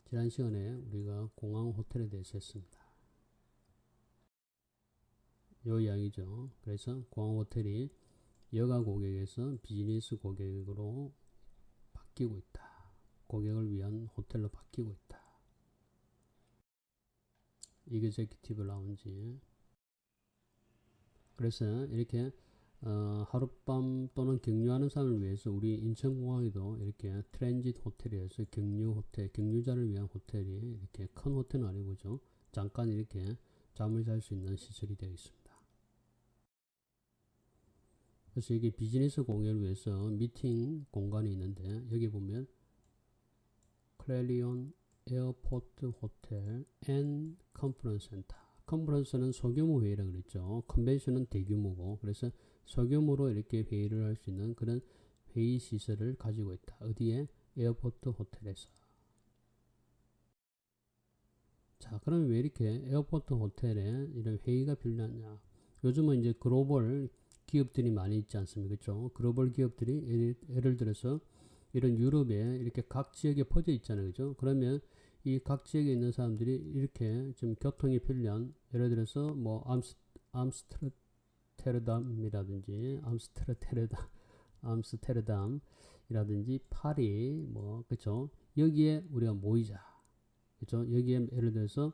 지난 시간에 우리가 공항 호텔에 대해서 했습니다. 요 이야기죠. 그래서 공항 호텔이 여가 고객에서 비즈니스 고객으로 바뀌고 있다. 고객을 위한 호텔로 바뀌고 있다. 이그제큐티브 라운지. 그래서 이렇게 하룻밤 또는 경유하는 사람을 위해서 우리 인천공항에도 이렇게 트랜짓 호텔이어서 경유 호텔, 경유자를 위한 호텔이 이렇게 큰 호텔은 아니고죠. 잠깐 이렇게 잠을 잘 수 있는 시설이 되어 있습니다. 그래서 이게 비즈니스 공연을 위해서 미팅 공간이 있는데 여기 보면 클레리온 에어포트 호텔 앤 컨퍼런스 센터. 컨퍼런스는 소규모 회의라고 그랬죠. 컨벤션은 대규모고 그래서 소규모로 이렇게 회의를 할 수 있는 그런 회의 시설을 가지고 있다. 어디에? 에어포트 호텔에서. 자, 그러면 왜 이렇게 에어포트 호텔에 이런 회의가 필요하냐? 요즘은 이제 글로벌 기업들이 많이 있지 않습니까? 그렇죠? 글로벌 기업들이 예를 들어서 이런 유럽에 이렇게 각 지역에 퍼져 있잖아요. 그죠? 그러면 이 각 지역에 있는 사람들이 이렇게 좀 교통이 편리한 예를 들어서 뭐 암스테르담이라든지 암스테르담이라든지 파리 뭐 그렇죠? 여기에 우리가 모이자. 그렇죠? 여기에 예를 들어서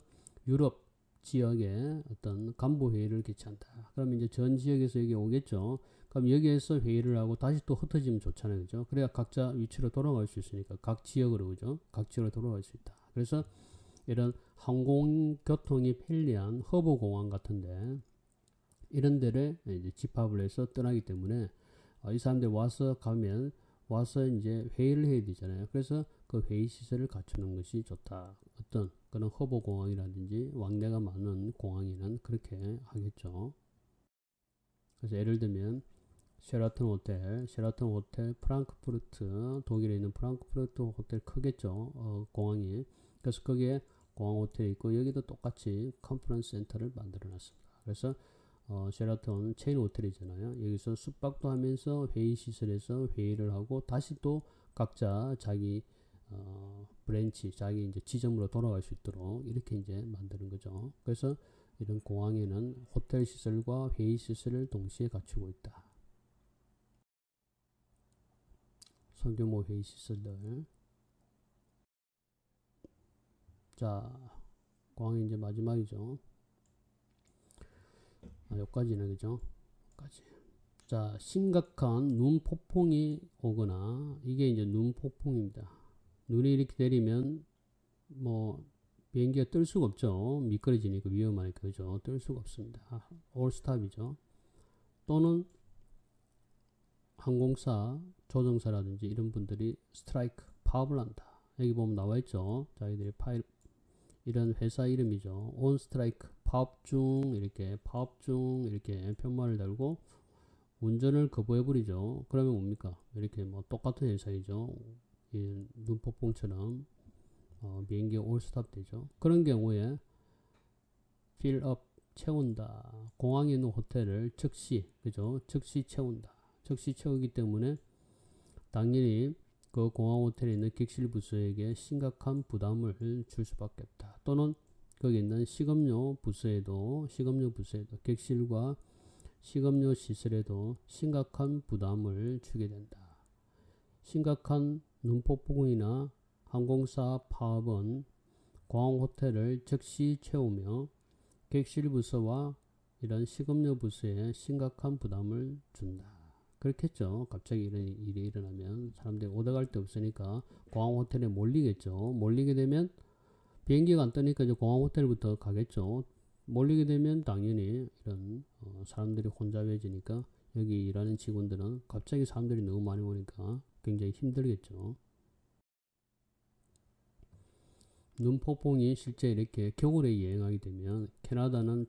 유럽 지역에 어떤 간부 회의를 개최한다. 그러면 이제 전 지역에서 여기 오겠죠. 그럼 여기에서 회의를 하고 다시 또 흩어지면 좋잖아요. 그죠? 그래야 각자 위치로 돌아갈 수 있으니까 각 지역으로 그죠? 각 지역으로 돌아갈 수 있다. 그래서 이런 항공교통이 편리한 허브 공항 같은데 이런 데를 이제 집합을 해서 떠나기 때문에 이 사람들 와서 이제 회의를 해야 되잖아요. 그래서 그 회의 시설을 갖추는 것이 좋다. 어떤 그런 허브 공항이라든지 왕래가 많은 공항에는 그렇게 하겠죠. 그래서 예를 들면 쉐라톤 호텔 프랑크푸르트, 독일에 있는 프랑크푸르트 호텔 크겠죠. 공항이. 그래서 거기에 공항 호텔이 있고 여기도 똑같이 컨퍼런스 센터를 만들어 놨습니다. 그래서 쉐라톤 체인 호텔이잖아요. 여기서 숙박도 하면서 회의 시설에서 회의를 하고 다시 또 각자 자기 브랜치, 자기 이제 지점으로 돌아갈 수 있도록 이렇게 이제 만드는 거죠. 그래서 이런 공항에는 호텔 시설과 회의 시설을 동시에 갖추고 있다. 소규모 회의 시설들. 자, 공항이 이제 마지막이죠. 여기까지는 그죠? 여기까지. 자, 심각한 눈 폭풍이 오거나 이게 이제 눈 폭풍입니다. 눈이 이렇게 내리면 뭐 비행기가 뜰 수가 없죠. 미끄러지니까 위험하니까 그죠? 뜰 수가 없습니다. 올스탑이죠. 또는 항공사 조종사라든지 이런 분들이 스트라이크 파업을 한다. 여기 보면 나와 있죠. 자기들이 이런 회사 이름이죠. 온 스트라이크 파업 중 이렇게 편말을 달고 운전을 거부해버리죠. 그러면 뭡니까? 이렇게 뭐 똑같은 회사이죠. 이 눈폭풍처럼 비행기가 올스탑 되죠. 그런 경우에 필업 채운다. 공항에 있는 호텔을 즉시 그죠? 즉시 채운다. 즉시 채우기 때문에 당연히 그 공항 호텔에 있는 객실 부서에게 심각한 부담을 줄 수밖에 없다. 또는 거기 있는 식음료 부서에도 객실과 식음료 시설에도 심각한 부담을 주게 된다. 심각한 눈폭풍이나 항공사 파업은 공항 호텔을 즉시 채우며 객실 부서와 이런 식음료 부서에 심각한 부담을 준다. 그렇겠죠. 갑자기 이런 일이 일어나면 사람들이 오다 갈 데 없으니까 공항 호텔에 몰리겠죠. 몰리게 되면 비행기가 안 뜨니까 이제 공항 호텔부터 가겠죠. 몰리게 되면 당연히 이런 사람들이 혼잡해지니까 여기 일하는 직원들은 갑자기 사람들이 너무 많이 오니까 굉장히 힘들겠죠. 눈폭풍이 실제 이렇게 겨울에 유행하게 되면 캐나다는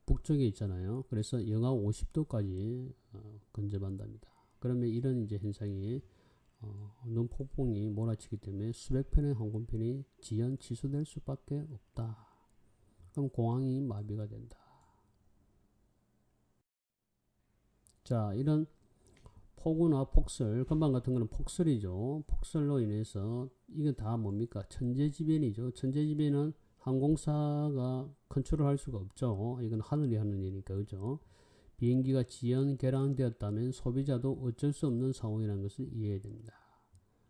북쪽에 있잖아요. 그래서 영하 50도까지 건접한답니다. 그러면 이런 이제 현상이 눈폭풍이 몰아치기 때문에 수백 편의 항공편이 지연 취소될 수밖에 없다. 그럼 공항이 마비가 된다. 자, 이런 폭우나 폭설, 건방 같은 거는 폭설이죠. 폭설로 인해서 이건 다 뭡니까? 천재지변이죠. 천재지변은 항공사가 컨트롤할 수가 없죠. 이건 하늘이 하는 일이니까, 그죠? 비행기가 지연 결항되었다면 소비자도 어쩔 수 없는 상황이라는 것을 이해해야 됩니다.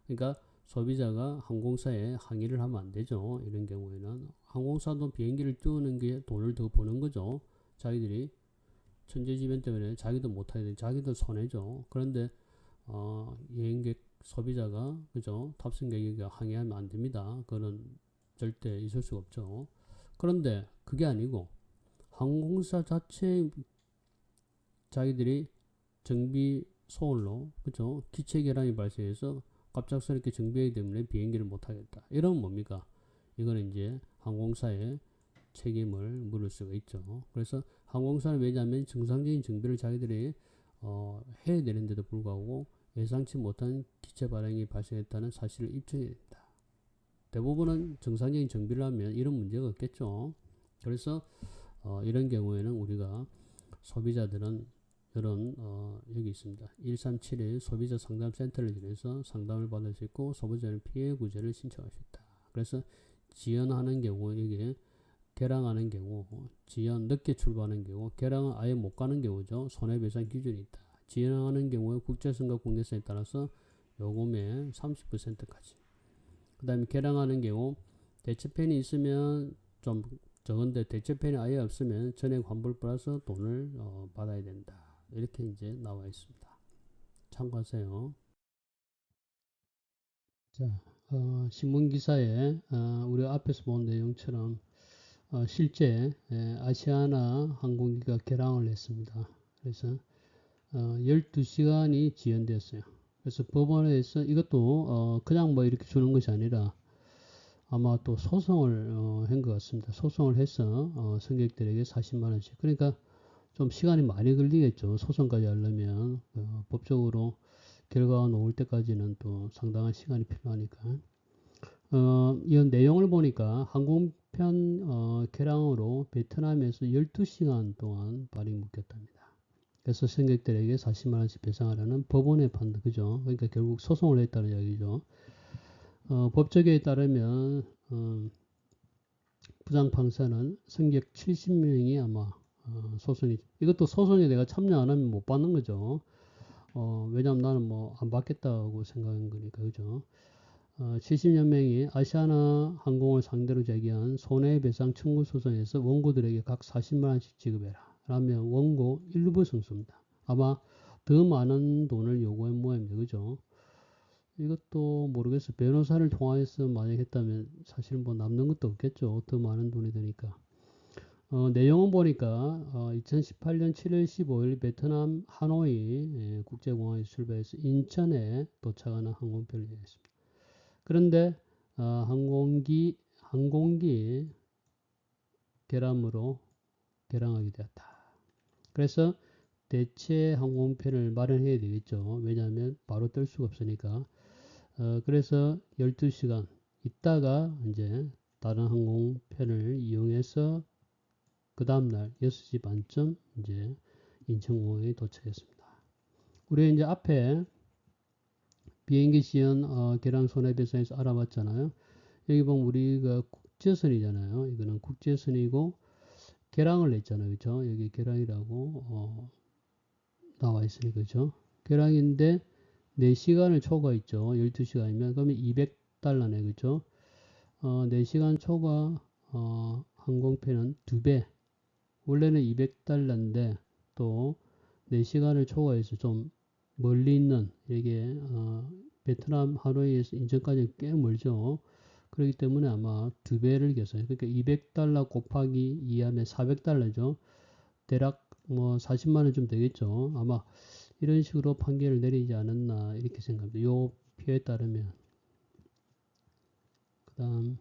그러니까 소비자가 항공사에 항의를 하면 안 되죠. 이런 경우에는 항공사도 비행기를 띄우는 게 돈을 더 버는 거죠. 자기들이 천재지변 때문에 자기도 못하게 돼, 자기도 손해죠. 그런데 여행객 소비자가 그죠, 탑승객에게 항의하면 안 됩니다. 그거는 절대 있을 수가 없죠. 그런데 그게 아니고 항공사 자체 자기들이 정비 소홀로 그죠, 기체 결항이 발생해서 갑작스럽게 정비하기 때문에 비행기를 못 하겠다. 이러면 뭡니까? 이거는 이제 항공사의 책임을 물을 수가 있죠. 그래서 항공사는 왜냐하면 정상적인 정비를 자기들이 해야 되는데도 불구하고 예상치 못한 기체 발생이 발생했다는 사실을 입증해야 됩니다. 대부분은 정상적인 정비를 하면 이런 문제가 없겠죠. 그래서 이런 경우에는 우리가 소비자들은 이런 여기 있습니다. 1371 소비자 상담센터를 통해서 상담을 받을 수 있고 소비자는 피해 구제를 신청할 수 있다. 그래서 지연하는 경우, 이게 개량하는 경우, 지연 늦게 출발하는 경우, 개량은 아예 못 가는 경우죠. 손해배상 기준이 있다. 지연하는 경우에 국제선과 국내선에 따라서 요금의 30%까지. 그 다음에 개량하는 경우 대체편이 있으면 좀 적은데 대체편이 아예 없으면 전액 환불 플러스 돈을 받아야 된다. 이렇게 이제 나와 있습니다. 참고하세요. 자, 신문 기사에 우리가 앞에서 본 내용처럼 실제 아시아나 항공기가 개항을 했습니다. 그래서 12시간이 지연됐어요. 그래서 법원에서 이것도 그냥 뭐 이렇게 주는 것이 아니라 아마 또 소송을 한 것 같습니다. 소송을 해서 승객들에게 40만 원씩. 그러니까 좀 시간이 많이 걸리겠죠. 소송까지 하려면 법적으로 결과가 나올 때까지는 또 상당한 시간이 필요하니까. 이 내용을 보니까 항공편 개량으로 베트남에서 12시간 동안 발이 묶였답니다. 그래서 승객들에게 40만 원씩 배상하라는 법원의 판단, 그죠? 그러니까 결국 소송을 했다는 이야기죠. 법조계에 따르면 부장판사는 승객 70명이 아마 소송이, 이것도 소송에 내가 참여 안 하면 못 받는 거죠. 왜냐면 나는 뭐 안 받겠다고 생각한 거니까, 그죠? 70여 명이 아시아나 항공을 상대로 제기한 손해배상 청구 소송에서 원고들에게 각 40만 원씩 지급해라 라면 원고 일부 승소입니다. 아마 더 많은 돈을 요구한 모양입니다. 그죠? 이것도 모르겠어요. 변호사를 통해서 만약 했다면 사실 뭐 남는 것도 없겠죠. 더 많은 돈이 드니까. 내용은 보니까 2018년 7월 15일 베트남 하노이 국제공항에서 출발해서 인천에 도착하는 항공편을 얘기했습니다. 그런데 항공기 결함으로 결항하게 되었다. 그래서 대체 항공편을 마련해야 되겠죠. 왜냐하면 바로 뜰 수가 없으니까. 그래서 12시간 있다가 이제 다른 항공편을 이용해서 그 다음날 6시 반쯤 이제 인천공항에 도착했습니다. 우리 이제 앞에 비행기 지연 결항 손해배상에서 알아봤잖아요. 여기 보면 우리가 국제선이잖아요. 이거는 국제선이고 개량을 했잖아요. 그죠? 여기 개량이라고 나와 있으니까 그죠? 개량인데 4시간을 초과했죠. 12시간이면 그러면 200달러네. 그죠? 4시간 초과 항공편은 2배. 원래는 200달러인데 또 4시간을 초과해서 좀 멀리 있는 이게 베트남 하노이에서 인천까지 꽤 멀죠. 그렇기 때문에 아마 2배를 계산해요. 그러니까 200달러 곱하기 2하면 400달러죠. 대략 뭐 40만 원 좀 되겠죠. 아마 이런 식으로 판결을 내리지 않았나 이렇게 생각합니다. 요 표에 따르면. 그다음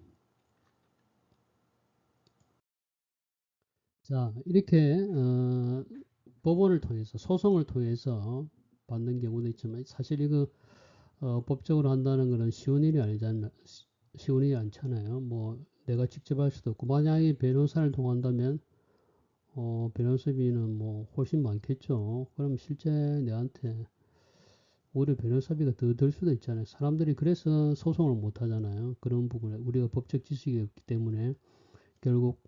자 이렇게 법원을 통해서 소송을 통해서 받는 경우도 있지만 사실 이거 법적으로 한다는 것은 쉬운 일이 아니잖아요. 쉬운 일이 않잖아요. 뭐 내가 직접 할 수도 없고 만약에 변호사를 통한다면 변호사비는 뭐 훨씬 많겠죠. 그럼 실제 내한테 오히려 변호사비가 더 들 수도 있잖아요. 사람들이 그래서 소송을 못 하잖아요. 그런 부분에 우리가 법적 지식이 없기 때문에 결국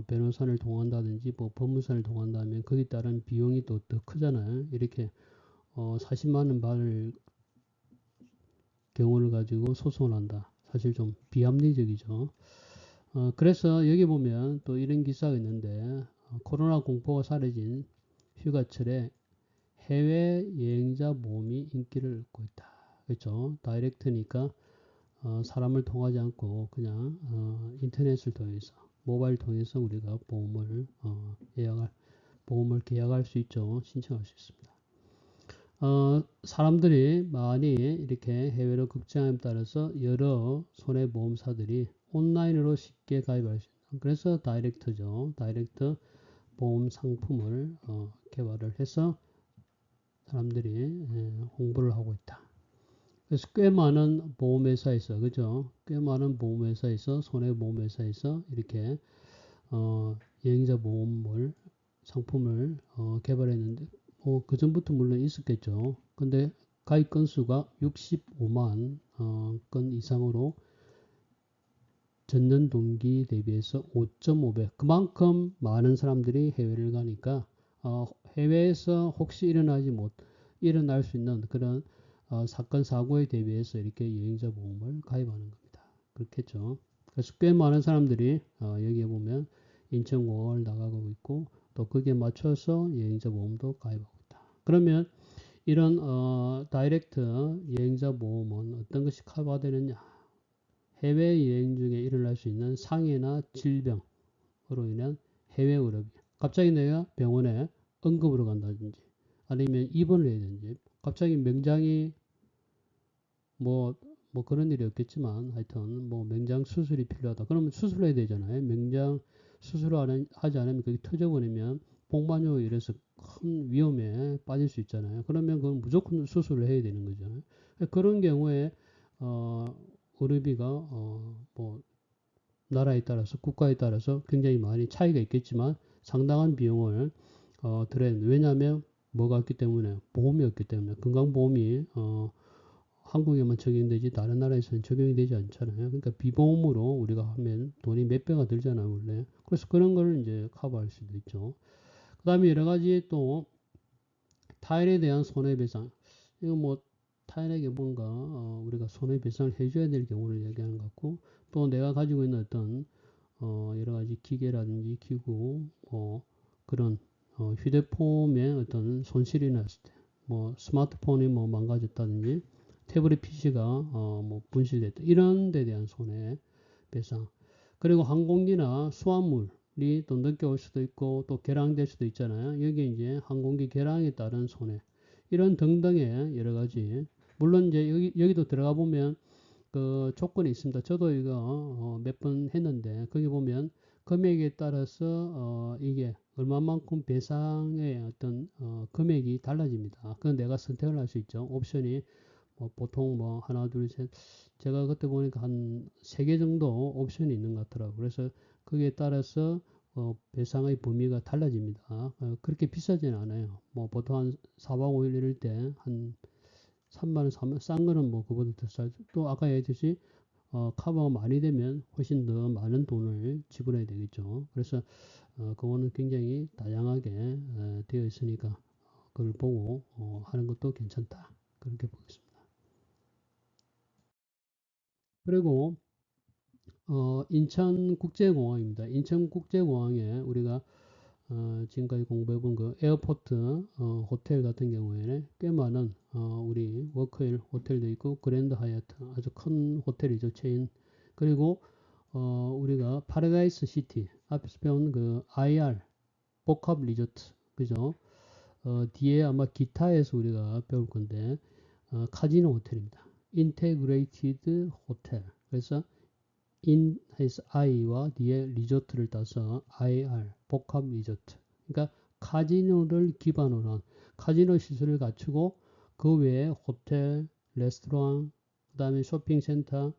변호사를 동원한다든지 뭐 법무사를 동원한다면 거기에 따른 비용이 또 더 크잖아요. 이렇게 40만 원 받을 경우를 가지고 소송을 한다. 사실 좀 비합리적이죠. 그래서 여기 보면 또 이런 기사가 있는데 코로나 공포가 사라진 휴가철에 해외 여행자 모험이 인기를 얻고 있다. 그렇죠? 다이렉트니까 사람을 통하지 않고 그냥 인터넷을 통해서 모바일 통해서 우리가 보험을 계약할 수 있죠. 신청할 수 있습니다. 사람들이 많이 이렇게 해외로 급증함에 따라서 여러 손해보험사들이 온라인으로 쉽게 가입할 수 있는 그래서 다이렉트죠. 다이렉트 보험 상품을 개발을 해서 사람들이 홍보를 하고 있다. 그래서 꽤 많은 보험회사에서 그죠? 꽤 많은 보험회사에서 손해보험회사에서 이렇게 여행자 보험을 상품을 개발했는데 그 전부터 물론 있었겠죠. 근데 가입 건수가 65만 건 이상으로 전년 동기 대비해서 5.5배 그만큼 많은 사람들이 해외를 가니까 해외에서 혹시 일어날 수 있는 그런 사건 사고에 대비해서 이렇게 여행자 보험을 가입하는 겁니다. 그렇겠죠. 그래서 꽤 많은 사람들이 여기에 보면 인천공항을 나가고 있고 또 거기에 맞춰서 여행자 보험도 가입하고 있다. 그러면 이런 다이렉트 여행자 보험은 어떤 것이 커버되느냐? 해외 여행 중에 일어날 수 있는 상해나 질병으로 인한 해외 의료비. 갑자기 내가 병원에 응급으로 간다든지 아니면 입원을 해야 되는지 갑자기 명장이 뭐 그런 일이 없겠지만 하여튼 뭐 명장 수술이 필요하다. 그러면 수술해야 되잖아요. 명장 수술을 하지 않으면 그게 터져버리면 복만요 이래서 큰 위험에 빠질 수 있잖아요. 그러면 그건 무조건 수술을 해야 되는 거잖아요. 그런 경우에 어, 의료비가 뭐 나라에 따라서 국가에 따라서 굉장히 많이 차이가 있겠지만 상당한 비용을 들어야 합니다. 왜냐하면 뭐가 없기 때문에 보험이 없기 때문에 건강보험이 한국에만 적용되지 다른 나라에서는 적용이 되지 않잖아요. 그러니까 비보험으로 우리가 하면 돈이 몇 배가 들잖아요, 원래. 그래서 그런 걸 이제 커버할 수도 있죠. 그 다음에 여러 가지 또 타인에 대한 손해배상. 이거 뭐 타인에게 뭔가 우리가 손해배상을 해줘야 될 경우를 얘기하는 것 같고 또 내가 가지고 있는 어떤 여러 가지 기계라든지 기구 그런 휴대폰에 어떤 손실이 났을 때 뭐 스마트폰이 뭐 망가졌다든지 태블릿 PC가 뭐 분실됐다 이런 데 대한 손해배상 그리고 항공기나 수화물이 또 늦게 올 수도 있고 또 결항될 수도 있잖아요. 여기 이제 항공기 결항에 따른 손해 이런 등등의 여러 가지 물론 이제 여기도 들어가 보면 그 조건이 있습니다. 저도 이거 몇 번 했는데 거기 보면 금액에 따라서 이게 얼마만큼 배상의 어떤 금액이 달라집니다. 그건 내가 선택을 할 수 있죠. 옵션이 뭐 보통 뭐 하나 둘 셋 제가 그때 보니까 한 3개 정도 옵션이 있는 것 같더라고요. 그래서 거기에 따라서 배상의 범위가 달라집니다. 그렇게 비싸지는 않아요. 뭐 보통 한 4박 5일 이럴 때 한 3만 원, 4만 싼 거는 뭐 그보다 더 싸죠. 또 아까 얘기했듯이 커버가 많이 되면 훨씬 더 많은 돈을 지불해야 되겠죠. 그래서 그거는 굉장히 다양하게 되어 있으니까 그걸 보고 하는 것도 괜찮다. 그렇게 보겠습니다. 그리고 인천국제공항입니다. 인천국제공항에 우리가 지금까지 공부해본 그 에어포트 호텔 같은 경우에는 꽤 많은 우리 워커힐 호텔도 있고 그랜드 하얏트 아주 큰 호텔이죠 체인 그리고 우리가 파라다이스 시티 앞에서 배운 그 IR 복합 리조트 그죠 뒤에 아마 기타에서 우리가 배울 건데 카지노 호텔입니다. 인테그레이티드 호텔 그래서 인 해서 I와 뒤에 리조트를 따서 IR 복합 리조트. 그러니까 카지노를 기반으로 한 카지노 시설을 갖추고 그 외에 호텔, 레스토랑, 그다음에 쇼핑센터,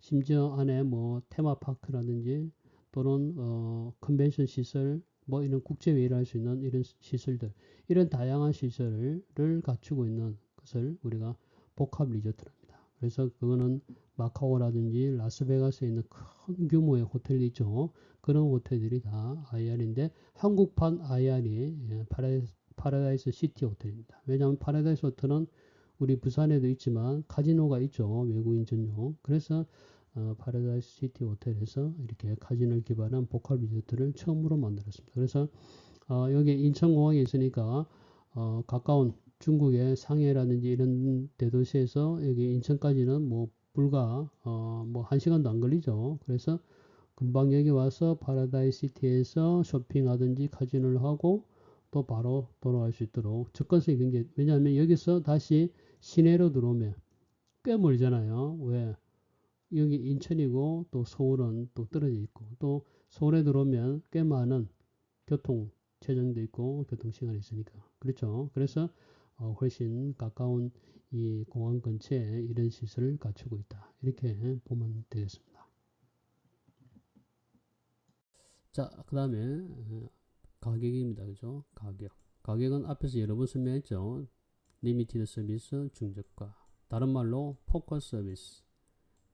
심지어 안에 뭐 테마파크라든지 또는 컨벤션 시설 뭐 이런 국제회의를 할 수 있는 이런 시설들 이런 다양한 시설을 갖추고 있는 것을 우리가 복합 리조트랍니다. 그래서 그거는 마카오라든지 라스베가스에 있는 큰 규모의 호텔이 있죠. 그런 호텔들이 다 IR인데 한국판 IR이 파라다이스 시티 호텔입니다. 왜냐하면 파라다이스 호텔은 우리 부산에도 있지만 카지노가 있죠. 외국인 전용. 그래서 파라다이스 시티 호텔에서 이렇게 카지노를 개발한 복합 리조트를 처음으로 만들었습니다. 그래서 여기 인천공항에 있으니까 가까운 중국의 상해라든지 이런 대도시에서 여기 인천까지는 뭐 불과 뭐 1시간도 안 걸리죠. 그래서 금방 여기 와서 파라다이스 시티에서 쇼핑하든지 카지노를 하고 또 바로 돌아갈 수 있도록 접근성이 굉장히, 왜냐하면 여기서 다시 시내로 들어오면 꽤 멀잖아요. 왜? 여기 인천이고 또 서울은 또 떨어져 있고 또 서울에 들어오면 꽤 많은 교통 체증도 있고 교통 시간이 있으니까 그렇죠. 그래서 훨씬 가까운 이 공항 근처에 이런 시설을 갖추고 있다. 이렇게 보면 되겠습니다. 자, 그 다음에 가격입니다. 그죠? 가격은 앞에서 여러 번 설명했죠. 리미티드 서비스, 중저가. 다른 말로 포커스 서비스.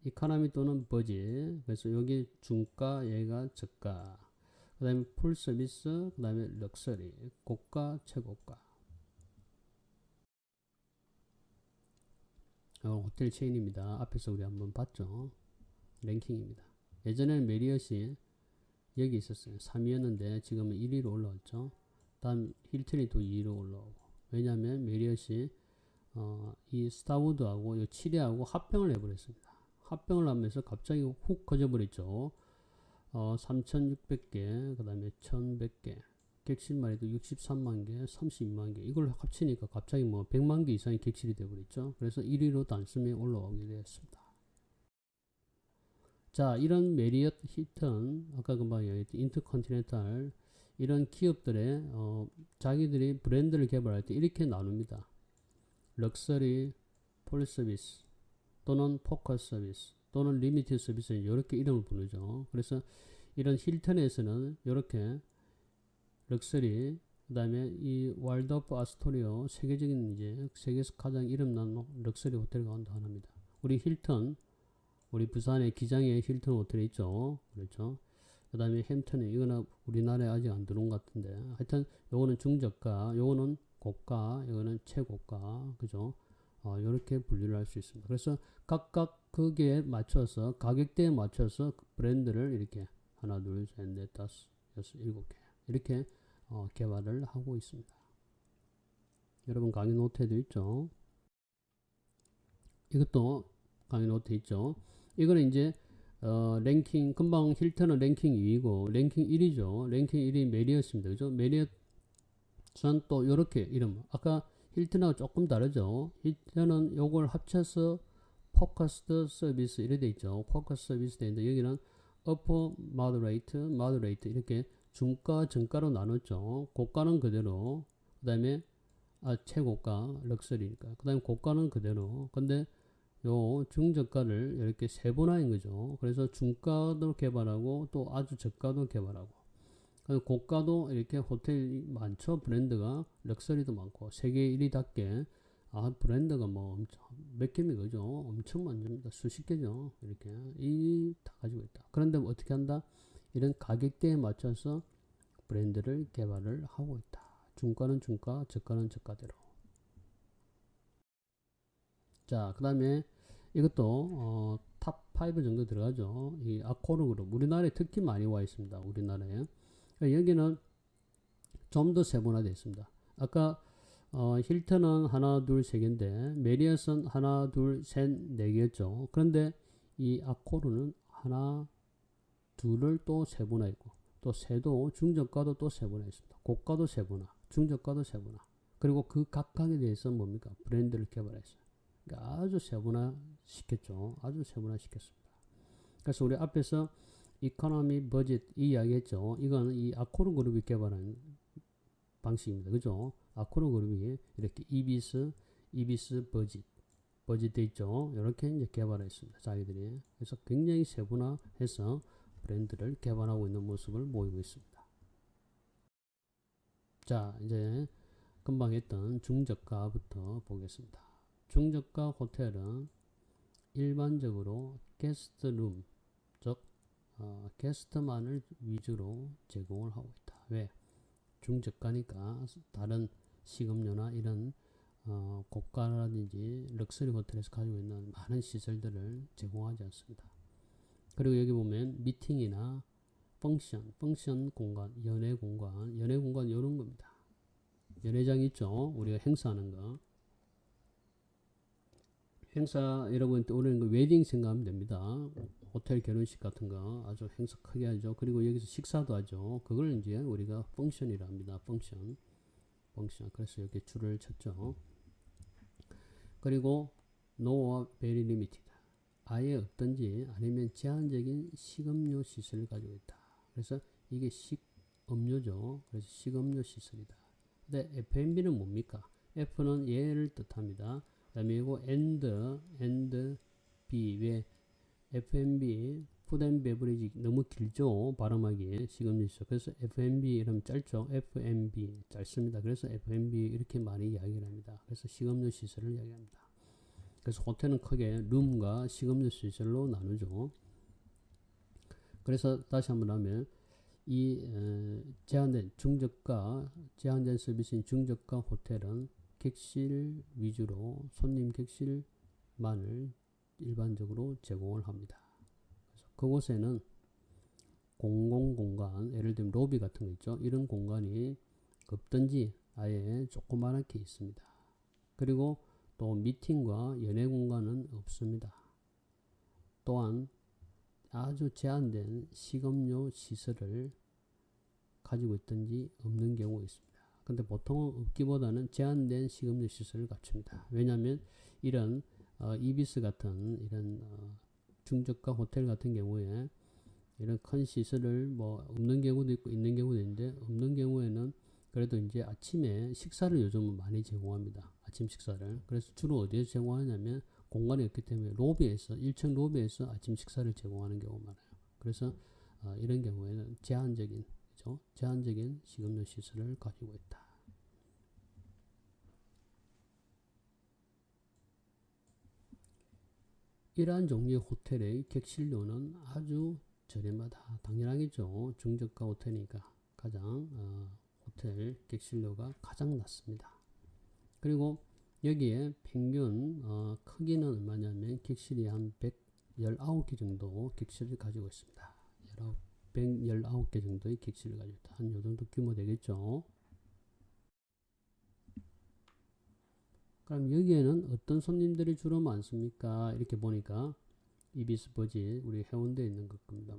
이카노미 또는 버짓. 그래서 여기 중가, 얘가 저가. 그 다음에 풀 서비스, 그 다음에 럭셔리, 고가, 최고가. 호텔 체인입니다. 앞에서 우리 한번 봤죠. 랭킹입니다. 예전에는 메리엇이 여기 있었어요. 3위였는데 지금은 1위로 올라왔죠. 다음 힐튼이 또 2위로 올라오고. 왜냐하면 메리엇이 이 스타우드하고 이 7위하고 합병을 해버렸습니다. 합병을 하면서 갑자기 훅 커져버렸죠. 3,600개, 그 다음에 1,100개, 객실만 해도 63만 개, 32만 개, 이걸 합치니까 갑자기 뭐 100만 개 이상의 객실이 되어버렸죠. 그래서 1위로 단숨에 올라오게 되었습니다. 자, 이런 메리엇, 힐튼, 아까 금방 얘기했던 인터컨티넨탈, 이런 기업들의 자기들이 브랜드를 개발할 때 이렇게 나눕니다. 럭셔리, 폴 서비스, 또는 포커스 서비스, 또는 리미티드 서비스는 이렇게 이름을 부르죠. 그래서 이런 힐튼에서는 이렇게 럭셔리, 그 다음에 이 왈도프 아스토리아, 세계적인 이제 세계에서 가장 이름난 럭셔리 호텔 가운데 하나입니다. 우리 힐튼, 우리 부산에 기장에 힐튼 호텔이 있죠. 그렇죠. 그 다음에 햄튼에, 이거는 우리나라에 아직 안 들어온 것 같은데, 하여튼 요거는 중저가, 요거는 고가, 요거는 최고가, 그죠. 이렇게 분류를 할 수 있습니다. 그래서 각각 거기에 맞춰서 가격대에 맞춰서 브랜드를 이렇게 하나, 둘, 셋, 넷, 다섯, 여섯, 일곱 개 이렇게 개발을 하고 있습니다. 여러분 강의 노트에도 있죠. 이것도 강의 노트 있죠. 이거는 이제 랭킹, 금방 힐튼은 랭킹 2위고 랭킹 1위죠. 랭킹 1위 메리엇입니다. 그죠? 메리엇은 또 이렇게 이름, 아까 힐튼하고 조금 다르죠. 힐튼은 요걸 합쳐서 포커스드 서비스 이렇게 돼 있죠. 포커스 서비스 돼 있는데 여기는 upper, moderate 이렇게 중가, 정가로 나눴죠. 고가는 그대로, 그 다음에 최고가, 럭셔리니까. 그 다음에 고가는 그대로. 근데 요 중저가를 이렇게 세분화인 거죠. 그래서 중가도 개발하고 또 아주 저가도 개발하고. 그래서 고가도 이렇게 호텔이 많죠. 브랜드가 럭셔리도 많고 세계 1위답게 브랜드가 뭐 엄청 몇 개면 그죠. 엄청 많습니다. 수십 개죠. 이렇게 이 다 가지고 있다. 그런데 어떻게 한다? 이런 가격대에 맞춰서 브랜드를 개발을 하고 있다. 중가는 중가, 저가는 저가대로. 자, 그 다음에 이것도 탑 5 정도 들어가죠. 이 아코르 그룹. 우리나라에 특히 많이 와 있습니다. 우리나라에. 여기는 좀 더 세분화되어 있습니다. 아까 힐튼은 하나, 둘, 세 개인데 메리엇은 하나, 둘, 셋, 네 개였죠. 그런데 이 아코르는 하나, 둘을 또 세분화했고 또 세도 중저가도 또 세분화했습니다. 고가도 세분화, 중저가도 세분화. 그리고 그 각각에 대해서 뭡니까? 브랜드를 개발했어요. 그러니까 아주 세분화 시켰죠. 아주 세분화 시켰습니다. 그래서 우리 앞에서 이코노미 버짓 이 이야기 했죠. 이거는 이 아코르 그룹이 개발한 방식입니다. 그죠? 아코르 그룹이 이렇게 이비스 버짓 돼 있죠. 이렇게 이제 개발했습니다. 자기들이. 그래서 굉장히 세분화해서 브랜드를 개발하고 있는 모습을 보이고 있습니다. 자, 이제 금방 했던 중저가부터 보겠습니다. 중저가 호텔은 일반적으로 게스트룸, 즉 게스트만을 위주로 제공을 하고 있다. 왜? 중저가니까 다른 식음료나 이런 고가라든지 럭셔리 호텔에서 가지고 있는 많은 시설들을 제공하지 않습니다. 그리고 여기 보면 미팅이나 펑션 공간, 연회 공간 이런 겁니다. 연회장 있죠? 우리가 행사하는 거. 행사 여러분 오늘 웨딩 생각하면 됩니다. 호텔 결혼식 같은 거 아주 행사 크게 하죠. 그리고 여기서 식사도 하죠. 그걸 이제 우리가 펑션이라 합니다. 펑션. 그래서 이렇게 줄을 쳤죠. 그리고 no very limited. 아예 없든지 아니면 제한적인 식음료 시설을 가지고 있다. 그래서 이게 식음료죠. 그래서 식음료 시설이다. 근데 F&B는 뭡니까? F는 예를 뜻합니다. 그 다음에 이거 and B. 왜 F&B 푸드 앤 베브리지 너무 길죠. 발음하기 식음료 시설. 그래서 F&B 이러면 짧죠. F&B 짧습니다. 그래서 F&B 이렇게 많이 이야기를 합니다. 그래서 식음료 시설을 이야기합니다. 그래서 호텔은 크게 룸과 식음료 시설로 나누죠. 그래서 다시 한번 하면 이 제한된 서비스인 중저가 호텔은 객실 위주로 손님 객실만을 일반적으로 제공을 합니다. 그래서 그곳에는 공공공간, 예를 들면 로비 같은 거 있죠. 이런 공간이 없든지 아예 조그맣게 있습니다. 그리고 또 미팅과 연회 공간은 없습니다. 또한 아주 제한된 식음료 시설을 가지고 있든지 없는 경우가 있습니다. 근데 보통은 없기보다는 제한된 식음료 시설을 갖춥니다. 왜냐하면 이런 이비스 같은 이런 중저가 호텔 같은 경우에 이런 큰 시설을 뭐 없는 경우도 있고 있는 경우도 있는데 없는 경우에는 그래도 이제 아침에 식사를 요즘은 많이 제공합니다. 아침 식사를. 그래서 주로 어디에서 제공하냐면 공간이 없기 때문에 로비에서 1층 로비에서 아침 식사를 제공하는 경우가 많아요. 그래서 이런 경우에는 제한적인 식음료 시설을 가지고 있다. 이러한 종류의 호텔의 객실료는 아주 저렴하다. 당연하겠죠. 중저가 호텔이니까 가장 호텔 객실료가 가장 낮습니다. 그리고 여기에 평균 크기는 얼마냐면 객실이 한 119개 정도 객실을 가지고 있습니다. 119개 정도의 객실을 가지고 있다. 한 요 정도 규모 되겠죠. 그럼 여기에는 어떤 손님들이 주로 많습니까? 이렇게 보니까 이비스 버짓 우리 해운대에 있는 것 겁니다.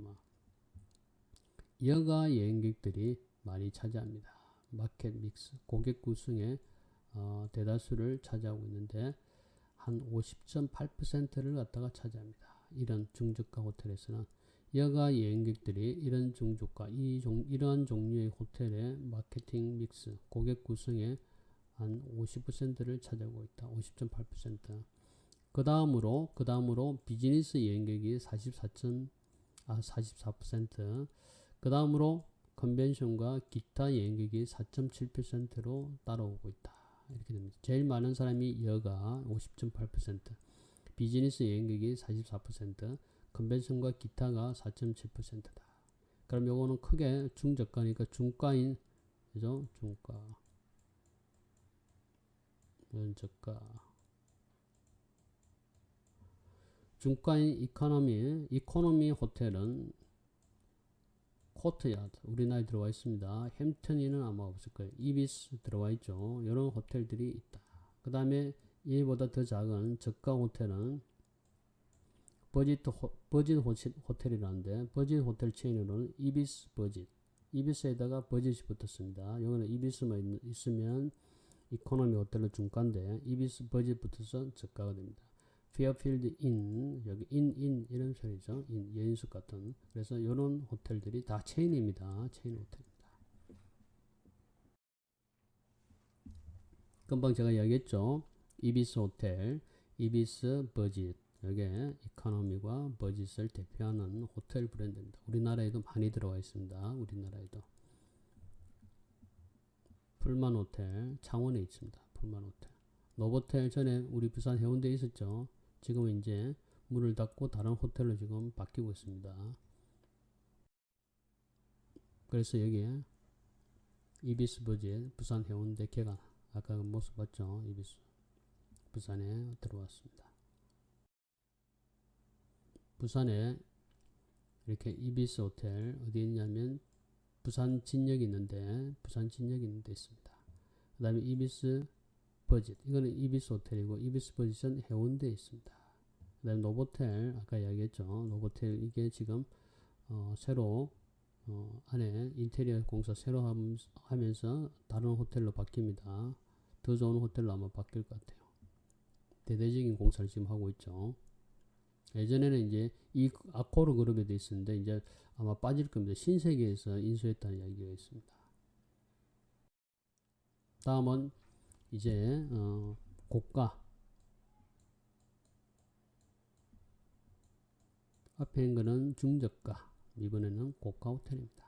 여가 여행객들이 많이 차지합니다. 마켓 믹스 고객 구성의 대다수를 차지하고 있는데 한 50.8%를 갖다가 차지합니다. 이런 중저가 호텔에서는 여가 여행객들이 이런 중저가 이러한 종류의 호텔의 마케팅 믹스 고객 구성의 한 50%를 차지하고 있다. 50.8%. 그 다음으로 비즈니스 여행객이 44%. 그 다음으로 컨벤션과 기타 여행객이 4.7%로 따라오고 있다. 이렇게 됩니다. 제일 많은 사람이 여가 50.8%, 비즈니스 여행객이 44%, 컨벤션과 기타가 4.7%다. 그럼 요거는 크게 중저가니까 중가인, 그죠? 중가인 이코노미 호텔은 코트야드 우리나라에 들어와 있습니다. 햄튼이는 아마 없을 거예요. 이비스 들어와 있죠. 이런 호텔들이 있다. 그 다음에 이보다 더 작은 저가 호텔은 버짓 호텔이라는데 버짓 호텔 체인으로는 이비스 버짓 이비스에다가 버짓이 붙었습니다. 여기는 이비스만 있으면 이코노미 호텔은 중가인데 이비스 버짓 붙어서 저가가 됩니다. 페어필드 인 여기 인 이런 소리죠. 여인숙 같은. 그래서 이런 호텔들이 다 체인입니다. 체인 호텔입니다. 금방 제가 이야기했죠. 이비스 호텔, 이비스 버짓. 여기에 이코노미와 버짓을 대표하는 호텔 브랜드입니다. 우리나라에도 많이 들어와 있습니다. 우리나라에도. 풀만 호텔 창원에 있습니다. 풀만 호텔. 노보텔 전에 우리 부산 해운대에 있었죠. 지금은 이제 문을 닫고 다른 호텔로 지금 바뀌고 있습니다. 그래서 여기에 이비스 버짓 부산 해운대 개관, 아까 그 모습 봤죠? 이비스 부산에 들어왔습니다. 부산에 이렇게 이비스 호텔 어디 있냐면 부산 진역이 있는데 있습니다. 그 다음에 이비스 버짓, 이거는 이비스 호텔이고 이비스 버짓은 해운대에 있습니다. 그 다음에 노보텔, 아까 이야기했죠. 노보텔 이게 지금 새로 안에 인테리어 공사 새로 하면서 다른 호텔로 바뀝니다. 더 좋은 호텔로 아마 바뀔 것 같아요. 대대적인 공사를 지금 하고 있죠. 예전에는 이제 이 아코르 그룹에 돼 있었는데 이제 아마 빠질 겁니다. 신세계에서 인수했다는 이야기가 있습니다. 다음은 이제 고가, 앞에 있는 거는 중저가, 이번에는 고가 호텔입니다.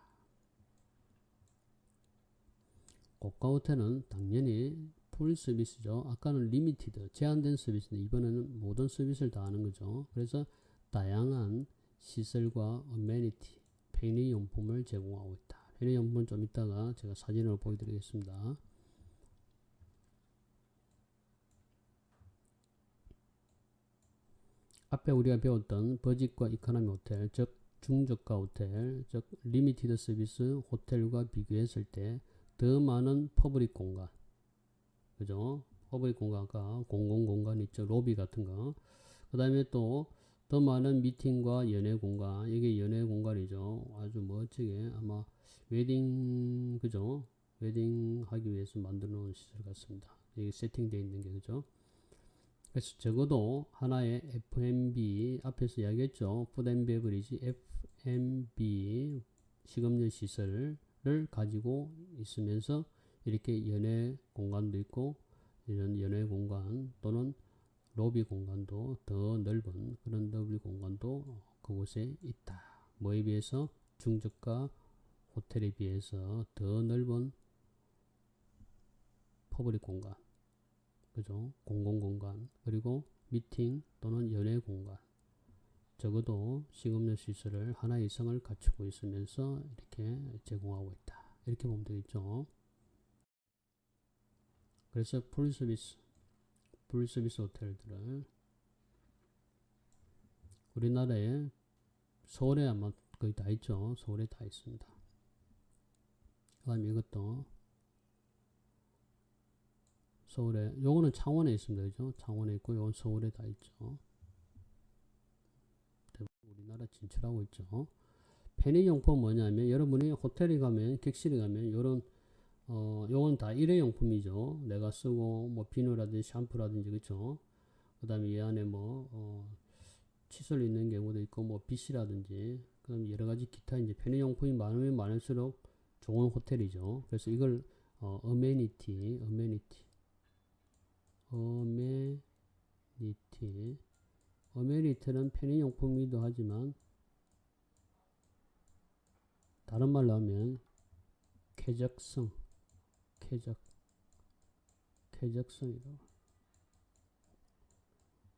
고가 호텔은 당연히 풀 서비스죠. 아까는 리미티드, 제한된 서비스인데 이번에는 모든 서비스를 다 하는 거죠. 그래서 다양한 시설과 어메니티, 편의용품을 제공하고 있다. 편의용품은 좀 이따가 제가 사진으로 보여드리겠습니다. 앞에 우리가 배웠던 버짓과 이코노미 호텔, 즉 중저가 호텔, 즉 리미티드 서비스 호텔과 비교했을 때 더 많은 퍼블릭 공간, 그죠? 퍼블릭 공간과 공공 공간 있죠. 로비 같은 거. 그 다음에 또 더 많은 미팅과 연애 공간, 이게 연애 공간이죠. 아주 멋지게 아마 웨딩, 그죠? 웨딩 하기 위해서 만들어 놓은 시설 같습니다. 이게 세팅되어 있는 게, 그죠? 그래서 적어도 하나의 F&B, 앞에서 이야기했죠. 푸드 앤 베버리지 F&B 식음료 시설을 가지고 있으면서 이렇게 연애 공간도 있고, 이런 연애 공간 또는 로비 공간도 더 넓은 그런 로비 공간도 그곳에 있다. 뭐에 비해서? 중저가 호텔에 비해서 더 넓은 퍼블릭 공간, 그죠? 공공 공간, 그리고 미팅 또는 연애 공간, 적어도 식음료 시설을 하나 이상을 갖추고 있으면서 이렇게 제공하고 있다. 이렇게 보면 되겠죠. 그래서 풀 서비스 호텔들을 우리나라에 서울에 아마 거의 다 있죠. 서울에 다 있습니다. 그 다음에 이것도 서울에, 요거는 창원에 있습니다. 그죠? 창원에 있고, 요건 서울에 다 있죠. 우리나라 진출하고 있죠. 편의용품 뭐냐면, 여러분이 호텔에 가면, 객실에 가면, 요런, 요건 다 일회용품이죠. 내가 쓰고, 뭐, 비누라든지 샴푸라든지, 그쵸? 그 다음에 이 안에 뭐, 칫솔 있는 경우도 있고, 뭐, 빗이라든지, 그럼 여러 가지 기타 이제 편의용품이 많으면 많을수록 좋은 호텔이죠. 그래서 이걸, 어메니티는 편의용품이기도 하지만 다른 말로 하면 쾌적성이라고.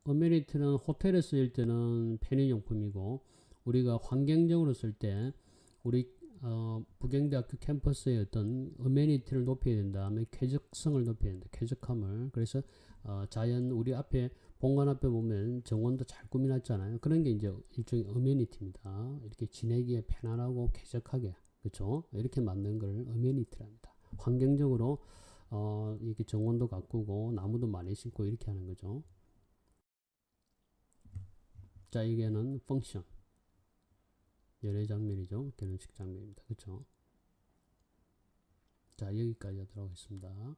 어메니티는 호텔에 쓰일 때는 편의용품이고, 우리가 환경적으로 쓸 때 우리 부경대학교 캠퍼스의 어떤 어메니티를 높여야 된다. 쾌적성을 높여야 된다. 쾌적함을. 그래서 자연, 우리 앞에 본관 앞에 보면 정원도 잘 꾸며놨잖아요. 그런 게 이제 일종의 어메니티입니다. 이렇게 지내기에 편안하고 쾌적하게, 그렇죠? 이렇게 만든 걸 어메니티랍니다. 환경적으로 이렇게 정원도 가꾸고 나무도 많이 심고 이렇게 하는 거죠. 자, 이게는 펑션, 연애 장면이죠. 결혼식 장면입니다. 그렇죠? 자, 여기까지 하도록 하겠습니다.